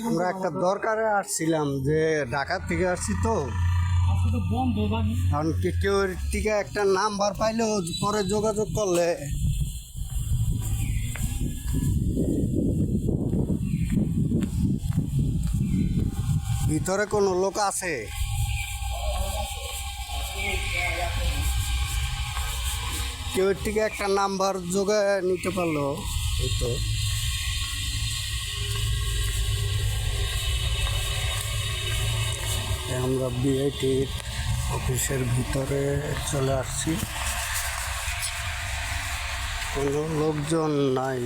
আমরা একটা দরকারে আসছিলাম, যে ঢাকা থেকে আসছি তো। কারণ কেউ থেকে একটা নাম্বার পাইলেও পরে যোগাযোগ করলে। ভিতরে কোনো লোক আছে? কেউ থেকে একটা নাম্বার যোগায় নিতে পারলো এই তো। আমরা বিআইটির অফিসের ভিতরে চলে আসছি, কোনো লোকজন নাই।